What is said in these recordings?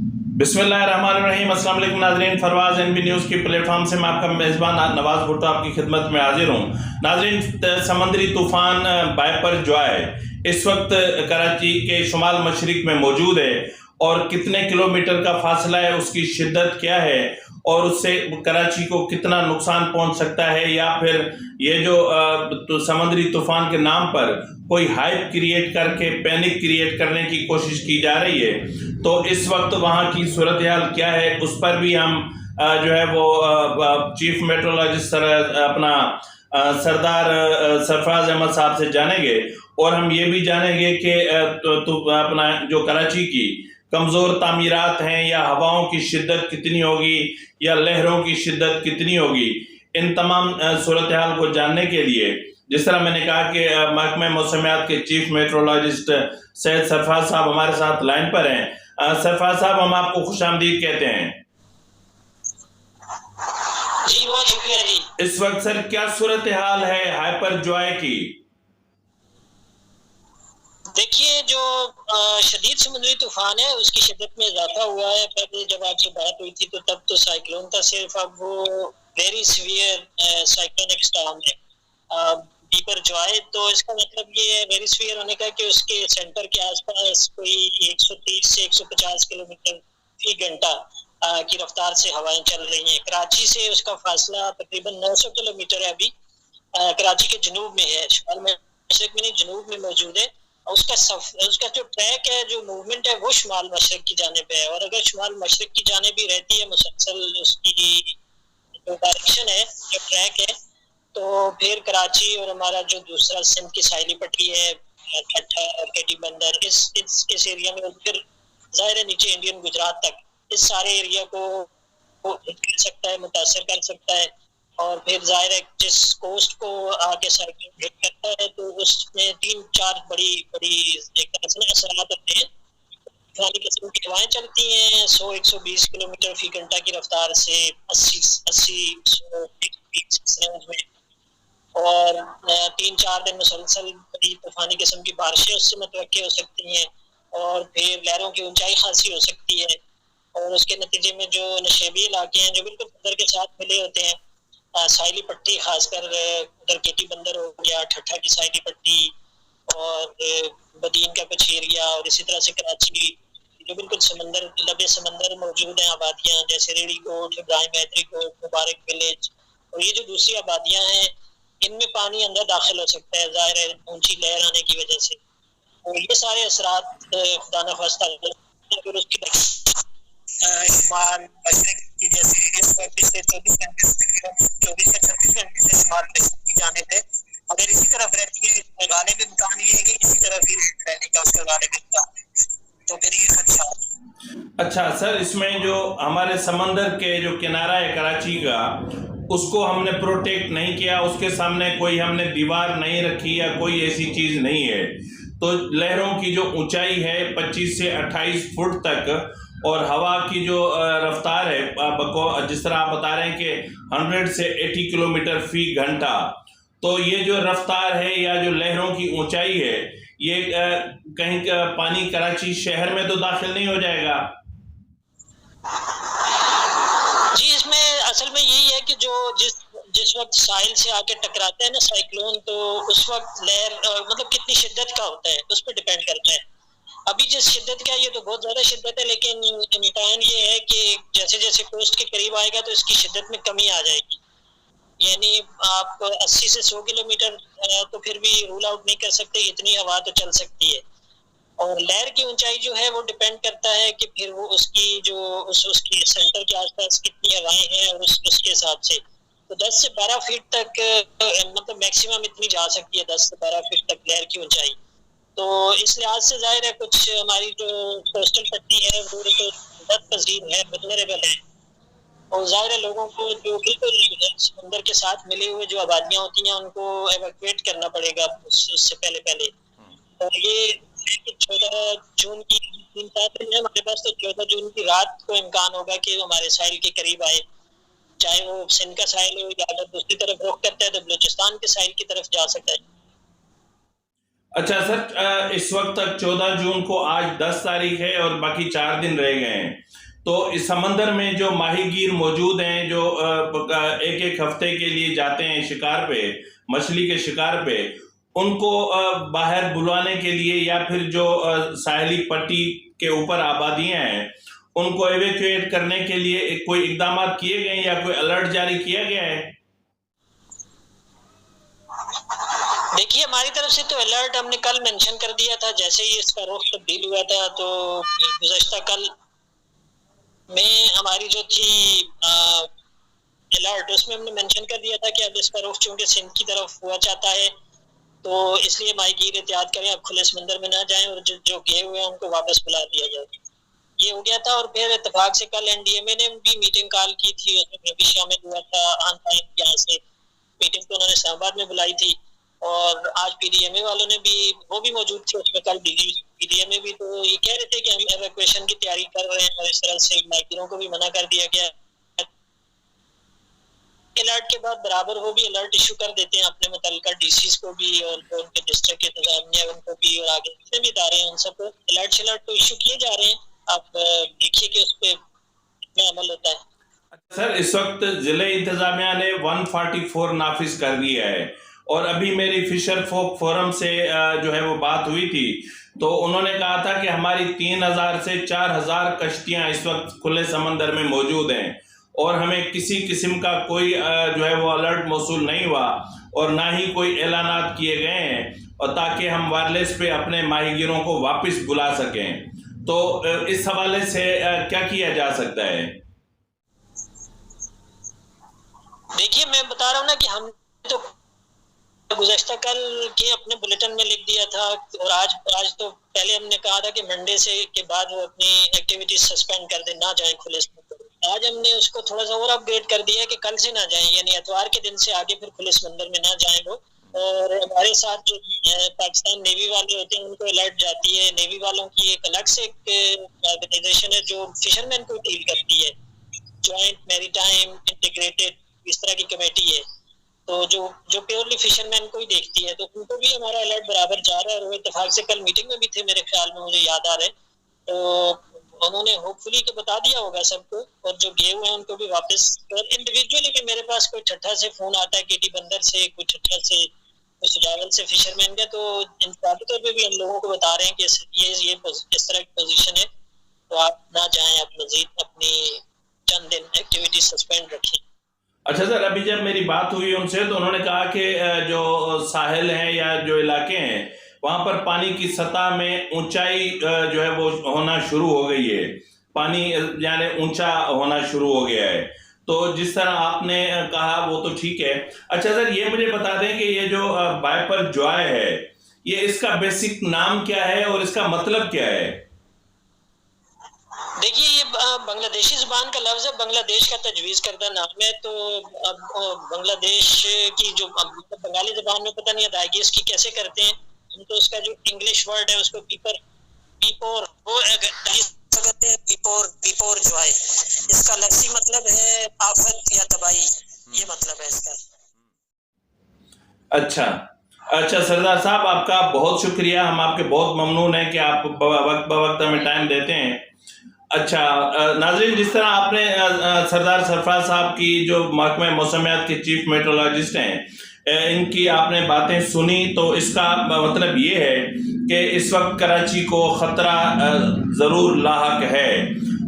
बिस्मिल्लाहिर्रहमानिर्रहीम। अस्सलाम वालेकुम नाज़रीन, फरवाज एनबी न्यूज़ की प्लेटफॉर्म से मैं आपका मेज़बान नवाज़ भुट्टो आपकी खिदमत में हाजिर हूँ। नाज़रीन, समंदरी तूफ़ान बाइपर जॉय इस वक्त कराची के शुमाल मशरिक में मौजूद है और कितने किलोमीटर का फासला है, उसकी शिद्दत क्या है और उससे कराची को कितना नुकसान पहुंच सकता है, या फिर ये जो तो समंदरी तूफ़ान के नाम पर कोई हाइप क्रिएट करके पैनिक क्रिएट करने की कोशिश की जा रही है, तो इस वक्त वहाँ की सूरत हाल क्या है, उस पर भी हम जो है वो चीफ मेट्रोलॉजिस्ट अपना सरदार सरफराज अहमद साहब से जानेंगे। और हम ये भी जानेंगे कि तो अपना जो कराची की कमज़ोर तामीरात हैं, या हवाओं की शिद्दत कितनी होगी, या लहरों की शिद्दत कितनी होगी, इन तमाम सूरत हाल को जानने के लिए, जिस तरह मैंने कहा कि महकमे मौसमियात के चीफ मेट्रोलॉजिस्ट सैयद सरफराज साहब हमारे साथ लाइन पर हैं। सरफराज साहब, हम आपको खुशामदीद कहते हैं। जी बहुत शुक्रिया जी। इस वक्त सर क्या सूरत हाल है हाइपर जॉय की? देखिए, जो शदीद समुद्री तूफान है उसकी शिद्दत में इजाफा हुआ है। पहले जब आपसे बात हुई थी तो तब तो साइक्लोन था सिर्फ, अब वो वेरी सीवियर साइक्लोनिक स्टॉर्म है बाइपर जॉय। तो इसका मतलब ये है वेरी सीवियर होने का कि उसके सेंटर के आसपास कोई 130 से 150 किलोमीटर फी घंटा की रफ्तार से हवाएं चल रही हैं। कराची से उसका फासला तकरीबन 900 किलोमीटर है। अभी कराची के जनूब में है, शुमाल मशरिक में नहीं, जनूब में मौजूद है। उसका जो ट्रैक है, जो मूवमेंट है, वो शुमाल मशरिक की जानिब है। और अगर शुमाल मशरिक की जानिब भी रहती है मुसलसल उसकी जो डायरेक्शन है, जो ट्रैक है, तो फिर कराची और हमारा जो दूसरा सिंध की साहिली पट्टी है, ठट्ठा और केटी बंदर, इस एरिया में फिर जाहिर है नीचे इंडियन गुजरात तक, इस सारे एरिया को कर सकता है, मुतासर कर सकता है। और फिर जाहिर है जिस कोस्ट को आगे साइक्लोन हिट करता है तो उसमें 3-4 बड़ी बड़ी एक तरह से असरात होते हैं। तूफानी किस्म की हवाएं चलती हैं 100-120 किलोमीटर फी घंटा की रफ्तार से, 80-100 रेंज में। और 3-4 दिन मुसलसल बड़ी तूफानी किस्म की बारिशें उससे मुतवक्के हो सकती हैं। और फिर लहरों की ऊंचाई खासी हो सकती है। और उसके नतीजे में जो नशेबी इलाके हैं, जो बिल्कुल बंदर के साथ मिले होते हैं, साहिली पट्टी, खासकर उधर केटी बंदर हो गया, ठट्ठा की साहिली पट्टी, और बदीन का कुछ एरिया, और इसी तरह से कराची जो बिल्कुल समंदर, लबे समंदर मौजूद हैं आबादियां, जैसे रेड़ी कोट, इब्राहिम हैदरी कोट, मुबारक विलेज, और ये जो दूसरी आबादियां हैं, इनमें पानी अंदर दाखिल हो सकता है, जाहिर है ऊंची लहर आने की वजह से। तो ये सारे असरात खुदा न खास्ता फिर उसकी शुमाल मशरिक की, जैसे इस वक्त पिछले 24 घंटे से तकरीबन 24 से 36 घंटे से शुमाल मशरिक की जानिब है। अगर इसी तरफ रहती है, इसमें गालिब इम्कान ये है कि इसी तरफ ही रहने का उसका गालिब इम्कान है, तो फिर ये खदशा। अच्छा सर, इसमें जो हमारे समंदर के जो किनारा है कराची का, उसको हमने प्रोटेक्ट नहीं किया, उसके सामने कोई हमने दीवार नहीं रखी या कोई ऐसी चीज़ नहीं है, तो लहरों की जो ऊंचाई है 25 से 28 फुट तक, और हवा की जो रफ्तार है जिस तरह आप बता रहे हैं कि 100 से 80 किलोमीटर फी घंटा, तो ये जो रफ्तार है या जो लहरों की ऊंचाई है, ये कहीं पानी कराची शहर में तो दाखिल नहीं हो जाएगा? जी, इसमें असल में यही है कि जो जिस वक्त साहिल से आके टकराते हैं ना साइक्लोन, तो उस वक्त लहर मतलब कितनी शिद्दत का होता है उस पर डिपेंड करता है। अभी जिस शिद्दत का, ये तो बहुत ज्यादा शिद्दत है, लेकिन इम्कान ये है कि जैसे जैसे कोस्ट के करीब आएगा तो इसकी शिद्दत में कमी आ जाएगी। यानी आप 80 से 100 किलोमीटर तो फिर भी रूल आउट नहीं कर सकते, इतनी हवा तो चल सकती है। और लहर की ऊंचाई जो है वो डिपेंड करता है कि फिर वो उसकी जो उसकी सेंटर के आसपास कितनी हवाएं हैं, और उसके हिसाब से तो 10 से 12 फीट तक मतलब मैक्सिमम इतनी जा सकती है, 10 से 12 फीट तक लहर की ऊंचाई। तो इस लिहाज से जाहिर है कुछ हमारी जो कोस्टल पट्टी है वो तो बदतज़ीब है, वल्नरेबल है। और जाहिर है लोगों को जो बिल्कुल समंदर के साथ मिले हुए जो आबादियां होती हैं उनको एवैक्यूएट करना पड़ेगा उससे पहले पहले। और ये 14 जून की 3-4 दिन है हमारे पास, तो 14 जून की रात को इम्कान होगा कि हमारे साहिल के करीब आए, चाहे वो सिंध का साहिल हो, या अगर दूसरी तरफ रुख करता है तो बलूचिस्तान के साहिल की तरफ जा सकता है। अच्छा सर, इस वक्त तक 14 जून को, आज 10 तारीख है और बाकी 4 दिन रह गए हैं। तो इस समंदर में जो माहीगीर मौजूद हैं, जो एक एक हफ्ते के लिए जाते हैं शिकार पे, मछली के शिकार पे, उनको बाहर बुलाने के लिए या फिर जो साहली पट्टी के ऊपर आबादियां हैं उनको एवेक्यूएट करने के लिए कोई इकदाम किए गए या कोई अलर्ट जारी किया गया है? देखिए, हमारी तरफ से तो अलर्ट हमने कल मेंशन कर दिया था, जैसे ही इसका रुख तब्दील हुआ था। तो गुज़श्ता कल में हमारी जो थी अलर्ट, उसमें हमने मेंशन कर दिया था कि अब इसका रुख चूंकि सिंध की तरफ हुआ चाहता है, तो इसलिए माहीगीर एहतियात करें, अब खुले समंदर में ना जाएं और जो गए हुए हैं उनको वापस बुला दिया जाए। ये हो गया था। और फिर इत्तेफाक से कल एनडीएमए ने भी मीटिंग कॉल की थी, उसमें मैं भी शामिल हुआ था। ऑन टाइम यहाँ से मीटिंग तो उन्होंने इस्लामाबाद में बुलाई थी, और आज पीडीएमए वालों ने भी, वो भी मौजूद थे उसमें कल। पीडीएमए भी तो ये कह रहे थे कि हम एवैक्यूएशन की तैयारी कर रहे हैं, और इस तरह से माइग्रेंटों को भी मना कर दिया गया। अलर्ट के बाद बराबर वो भी अलर्ट इशू कर देते हैं अपने मुतल्लिका डीसीज को भी, और उनके डिस्ट्रिक्ट के इंतजामिया उनको भी, और आगे जितने भी इदारे हैं उन सबको अलर्ट तो इशू किए जा रहे हैं। आप देखिए कि उस पर कितना अमल होता है। सर, इस वक्त जिले इंतजामिया ने 144 नाफिज कर दिया है, और अभी मेरी फिशर फोक फोरम से जो है वो बात हुई थी, तो उन्होंने कहा था कि हमारी 3000 से 4000 कश्तियां इस वक्त खुले समंदर में मौजूद हैं, और हमें किसी किस्म का कोई जो है वो अलर्ट मौसूल नहीं हुआ, और ना ही कोई ऐलानात किए गए हैं, और ताकि हम वायरलेस पे अपने माहीगीरों को वापस बुला सकें। तो इस हवाले से क्या किया जा सकता है? देखिए, मैं बता रहा हूँ ना कि हम तो गुज़श्ता कल के अपने बुलेटिन में लिख दिया था, और आज तो पहले हमने कहा था कि मंडे से के बाद वो अपनी एक्टिविटीज सस्पेंड कर दे, ना जाएं खुले समंदर। आज हमने उसको थोड़ा सा और अपग्रेड कर दिया है कि कल से ना जाएं, यानी इतवार के दिन से आगे फिर खुले समंदर में ना जाएं वो। और हमारे साथ जो पाकिस्तान नेवी वाले होते हैं उनको अलर्ट जाती है। नेवी वालों की एक अलग से ऑर्गेनाइजेशन है जो फिशरमैन को डील करती है, ज्वाइंट मैरीटाइम इंटीग्रेटेड, इस तरह की कमेटी है, तो जो प्योरली फिशरमैन को ही देखती है। तो उनको भी हमारा अलर्ट बराबर जा रहा है, और वो इत्तेफाक से कल मीटिंग में भी थे मेरे ख्याल में, मुझे याद आ रहा है। तो उन्होंने होपफुली के बता दिया होगा सबको, और जो गए हुए हैं उनको भी वापस। और इंडिविजुअली भी मेरे पास कोई ठट्ठा से फोन आता है, केटी बंदर से, कोई ठट्ठा से, कोई सुजावल से फिशरमैन का, तो इंफरादी तौर पर भी हम लोगों को बता रहे हैं कि ये इस तरह की पोजीशन है, तो आप ना जाएं, आप मजीद अपनी चंद दिन एक्टिविटी सस्पेंड रखें। अच्छा सर, अभी जब मेरी बात हुई उनसे तो उन्होंने कहा कि जो साहिल हैं या जो इलाके हैं वहाँ पर पानी की सतह में ऊंचाई जो है वो होना शुरू हो गई है, पानी यानी ऊंचा होना शुरू हो गया है। तो जिस तरह आपने कहा वो तो ठीक है। अच्छा सर, ये मुझे बता दें कि ये जो वाइपर जॉय है, ये इसका बेसिक नाम क्या है और इसका मतलब क्या है? देखिए, ये बांग्लादेशी जुबान का लफ्ज है, बांग्लादेश का तजवीज करदा नाम है। तो अब बांग्लादेश की जो बंगाली जुबान में पता नहीं अदायगी इसकी कैसे करते हैं हम, तो उसका जो इंग्लिश वर्ड है उसको पीपोर वो कहते हैं, पीपोर जो है, इसका लफ्जी मतलब है आफत या तबाही, ये मतलब है इसका। अच्छा सरदार साहब, आपका बहुत शुक्रिया, हम आपके बहुत ममनून हैं कि आप वक्त ब वक्त हमें टाइम देते हैं। अच्छा नाज़रीन, जिस तरह आपने सरदार सरफराज साहब की, जो महकमा मौसमियात के चीफ मेट्रोलॉजिस्ट हैं, इनकी आपने बातें सुनी, तो इसका मतलब ये है कि इस वक्त कराची को ख़तरा ज़रूर लाहक है,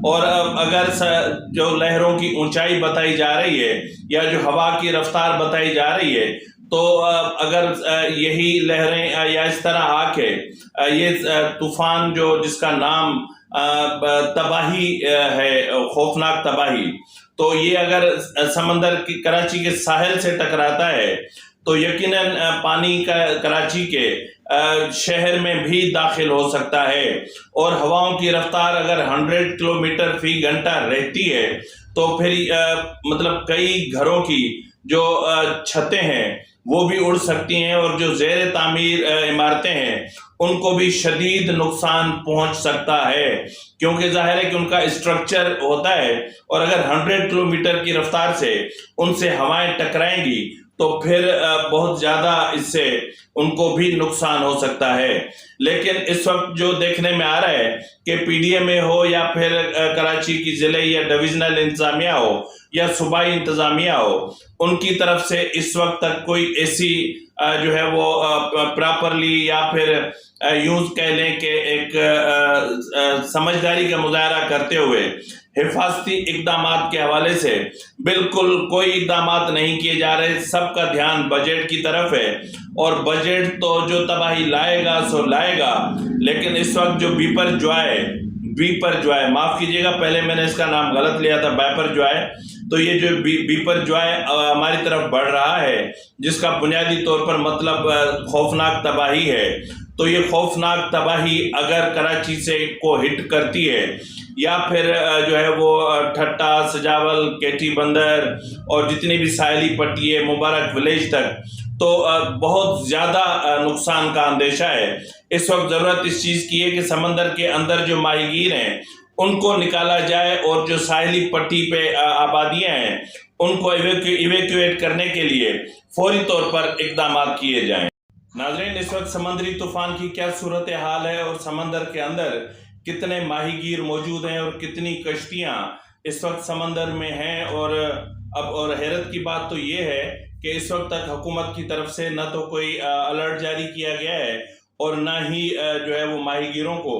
और अगर जो लहरों की ऊंचाई बताई जा रही है या जो हवा की रफ्तार बताई जा रही है, तो अगर यही लहरें या इस तरह आके ये तूफान जो जिसका नाम तबाही है, खौफनाक तबाही, तो ये अगर समंदर की कराची के साहिल से टकराता है तो यकीनन पानी का कराची के शहर में भी दाखिल हो सकता है, और हवाओं की रफ्तार अगर 100 किलोमीटर फी घंटा रहती है तो फिर मतलब कई घरों की जो छतें हैं वो भी उड़ सकती हैं, और जो ज़ेर तामीर इमारतें हैं उनको भी शदीद नुकसान पहुंच सकता है, क्योंकि जाहिर है कि उनका स्ट्रक्चर होता है, और अगर 100 किलोमीटर की रफ्तार से उनसे हवाएं टकराएंगी तो फिर बहुत ज़्यादा इससे उनको भी नुकसान हो सकता है। लेकिन इस वक्त जो देखने में आ रहा है कि पीडीएमए हो या फिर कराची की ज़िले या डिविजनल इंतज़ामिया हो या सूबाई इंतज़ामिया हो, उनकी तरफ से इस वक्त तक कोई ऐसी जो है वो प्रॉपरली या फिर यूं कह लें कि एक समझदारी का मुजाहरा करते हुए हिफाजती इकदामात के हवाले से बिल्कुल कोई इकदामात नहीं किए जा रहे। सबका ध्यान बजट की तरफ है और बजट तो जो तबाही लाएगा सो लाएगा। लेकिन इस वक्त जो बीपर जॉय माफ़ कीजिएगा, पहले मैंने इसका नाम गलत लिया था, बाइपर जॉय। तो ये जो बीपर जॉय हमारी तरफ बढ़ रहा है, जिसका बुनियादी तौर पर मतलब खौफनाक तबाही है। तो ये खौफनाक तबाही अगर कराची से को हिट करती है या फिर जो है वो ठट्टा, सजावल, केटी बंदर और जितनी भी साहली पट्टी है मुबारक विलेज तक, तो बहुत ज़्यादा नुकसान का अंदेशा है। इस वक्त ज़रूरत इस चीज़ की है कि समंदर के अंदर जो माहीगीर हैं उनको निकाला जाए और जो साहली पट्टी पे आबादियाँ हैं उनको इवेक्यूएट करने के लिए फौरी तौर पर इकदाम किए जाएँ। नाज़रीन, इस वक्त समंदरी तूफ़ान की क्या सूरत हाल है और समंदर के अंदर कितने माहीगीर मौजूद हैं और कितनी कश्तियाँ इस वक्त समंदर में हैं। और हैरत की बात तो ये है कि इस वक्त तक हुकूमत की तरफ से न तो कोई अलर्ट जारी किया गया है और न ही जो है वो माहीगीरों को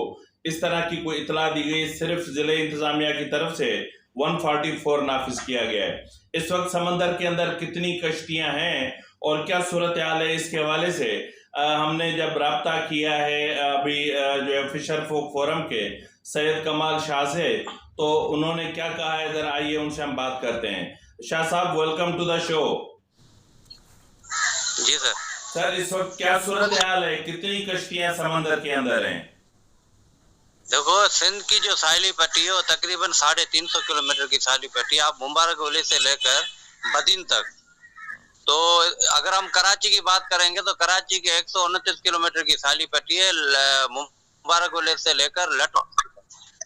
इस तरह की कोई इतला दी गई। सिर्फ ज़िले इंतज़ामिया की तरफ से 144 नाफिज किया गया है। इस वक्त समंदर के अंदर कितनी कश्तियाँ हैं और क्या सूरत हाल है, इसके हवाले से हमने जब राब्ता किया है अभी जो है फिशर फोक फोरम के सैयद कमाल शाह से, तो उन्होंने क्या कहा है, इधर आइए उनसे हम बात करते हैं। शाह साहब, वेलकम टू द शो। जी सर। सर, इस वक्त क्या सूरत हाल है, कितनी कश्तियां समंदर के अंदर हैं? देखो, सिंध की जो साहिली पट्टी है वो तकरीबन 350 किलोमीटर की साहिली पट्टी है। आप मुबारक वली से लेकर बदीन तक। तो अगर हम कराची की बात करेंगे तो कराची के 129 किलोमीटर की साहिली पट्टी है मुबारक वली से लेकर लटो।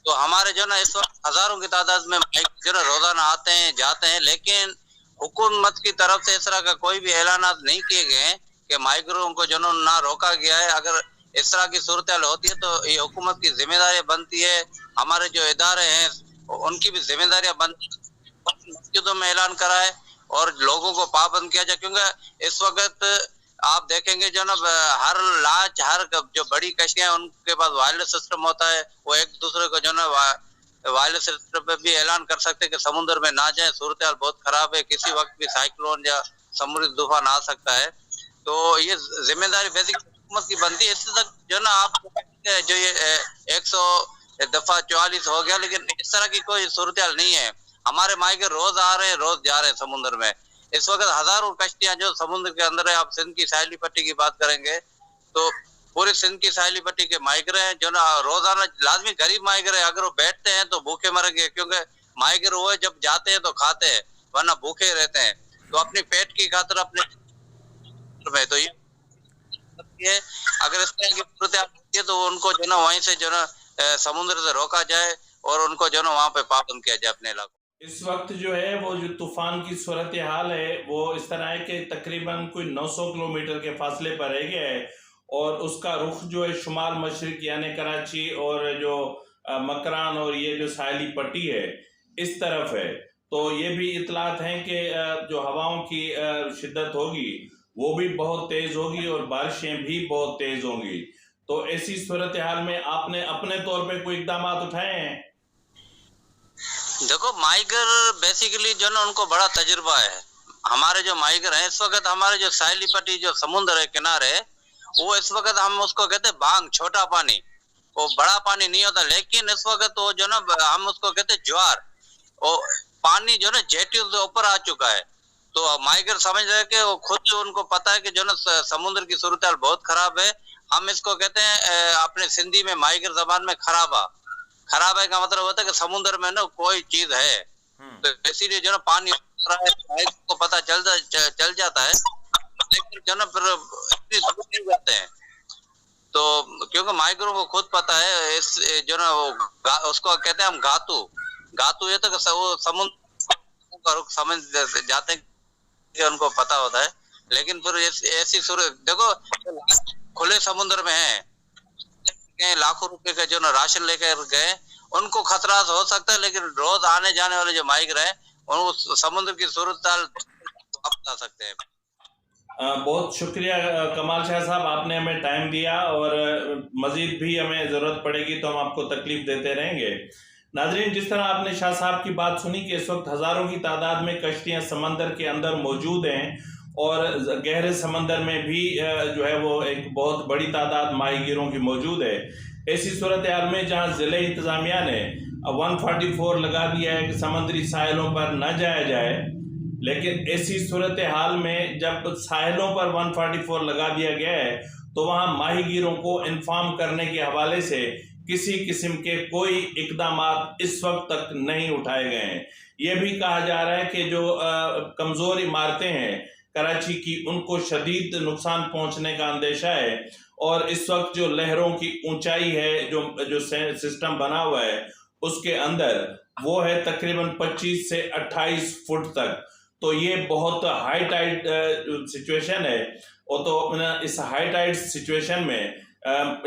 तो हमारे जो ना इस वक्त हजारों की तादाद में जो ना रोजाना आते हैं जाते हैं, लेकिन हुकूमत की तरफ से इस तरह का कोई भी ऐलान नहीं किए गए हैं कि माइग्रों को जो ना रोका गया है। अगर इस तरह की सूरत होती है तो ये हुकूमत की जिम्मेदारी बनती है, हमारे जो इदारे हैं उनकी भी जिम्मेदारियां बनती है, मस्जिदों में ऐलान कराए और लोगों को पाबंद किया जाए। क्योंकि इस वक्त आप देखेंगे जो ना हर जो बड़ी कश्तियां हैं उनके पास वायरलेस सिस्टम होता है, वो एक दूसरे को जो ना वायरलेस सिस्टम पे भी ऐलान कर सकते हैं कि समुद्र में ना जाए, सूरत हाल बहुत खराब है, किसी वक्त भी साइक्लोन या समुद्री तूफान आ सकता है। तो ये जिम्मेदारी बेसिक हुकूमत की बनती है। इससे तक जो ना आप जो ये 144 हो गया, लेकिन इस तरह की कोई सूरत हाल नहीं है। हमारे मायके रोज आ रहे हैं, रोज जा रहे हैं समुद्र में। इस वक्त हजारों कश्तियां जो समुद्र के अंदर है। आप सिंध की साहिली पट्टी की बात करेंगे तो पूरे सिंध की साहिली पट्टी के माइग्रे हैं जो ना रोजाना लाजमी गरीब माइग्रे, अगर वो बैठते हैं तो भूखे मरेंगे, क्योंकि माइग्रे वो जब जाते हैं तो खाते हैं वरना भूखे रहते हैं। तो अपने पेट की खातिर अपने में तो ये अगर इस तरह की सूरत आती है तो उनको जो ना वहीं से जो ना समुद्र से रोका जाए और उनको जो ना वहाँ पे पाबंद किया जाए अपने इलाकों। इस वक्त जो है वो जो तूफान की सूरत हाल है वो इस तरह है कि तकरीबन कोई 900 किलोमीटर के फासले पर रह गया है और उसका रुख जो है शुमाल मशरिक यानी कराची और जो मकरान और ये जो साहिली पट्टी है इस तरफ है। तो ये भी इतलात हैं कि जो हवाओं की शिद्दत होगी वो भी बहुत तेज़ होगी और बारिशें भी बहुत तेज़ होंगी। तो ऐसी सूरत हाल में आपने अपने तौर पे कोई इकदाम उठाए हैं? देखो, माइगर बेसिकली जो ना उनको बड़ा तजुर्बा है। हमारे जो माइगर हैं इस वक्त हमारे जो साहिली पट्टी जो समुद्र है किनारे, वो इस वक्त हम उसको कहते हैं भांग, छोटा पानी। वो बड़ा पानी नहीं होता, लेकिन इस वक्त वो जो ना हम उसको कहते हैं ज्वार। वो पानी जो ना जेटियों से ऊपर आ चुका है। तो माइगर समझ रहे कि वो खुद उनको पता है कि जो ना समुद्र की सूरत हाल बहुत खराब है। हम इसको कहते हैं अपने सिंधी में माइगर जबान में खराबा। खराब है का मतलब होता है कि समुद्र में ना कोई चीज है, तो इसीलिए जो ना पानी को पता चल जाता है, लेकिन जो ना फिर इतनी दूर नहीं जाते हैं। तो क्योंकि माइग्रों को खुद पता है, इस जो ना वो उसको कहते हैं हम गातू ये तो वो समुद्र का रुख समझ जाते हैं कि उनको पता होता है। लेकिन फिर ऐसी सूरत देखो, खुले समुद्र में है, लाखों रुपए का जो ना राशन लेकर गए, उनको खतरा हो सकता है, लेकिन रोज आने जाने वाले जो माइग्रेंट है उनको समुद्र की सूरत आप बता सकते हैं। बहुत शुक्रिया कमाल शाह साहब, आपने हमें टाइम दिया, और मजीद भी हमें ज़रूरत पड़ेगी तो हम आपको तकलीफ देते रहेंगे। नाजरीन, जिस तरह आपने शाह साहब की बात सुनी कि इस वक्त हज़ारों की तादाद में कश्तियाँ समंदर के अंदर मौजूद हैं, और गहरे समंदर में भी जो है वो एक बहुत बड़ी तादाद माहीगीरों की मौजूद है। ऐसी सूरत हाल में जहाँ ज़िले इंतज़ामिया ने 144 लगा दिया है कि समंदरी साहिलों पर न जाया जाए, लेकिन ऐसी सूरत हाल में जब साहिलों पर 144 लगा दिया गया है तो वहाँ माहीगीरों को इन्फॉर्म करने के हवाले से किसी किस्म के कोई इकदाम इस वक्त तक नहीं उठाए गए हैं। ये भी कहा जा रहा है कि जो कमज़ोर इमारतें हैं कराची की, उनको शदीद नुकसान पहुंचने का अंदेशा है, और इस वक्त जो लहरों की ऊंचाई है, जो सिस्टम बना हुआ है उसके अंदर, वो है तकरीबन 25 से 28 फुट तक। तो ये बहुत हाई टाइड सिचुएशन है, और तो इस हाई टाइड सिचुएशन में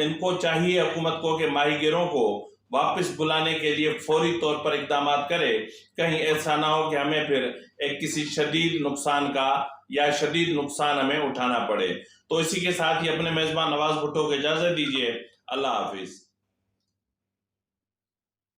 इनको चाहिए हुकूमत को कि माहीगीरों को वापस बुलाने के लिए फौरी तौर पर इकदाम करे, कहीं ऐसा ना हो कि हमें फिर एक किसी शदीद नुकसान का या शदीद नुकसान हमें उठाना पड़े। तो इसी के साथ ही अपने मेज़बान नवाज भुट्टो को इजाज़त दीजिए। अल्लाह हाफिज़।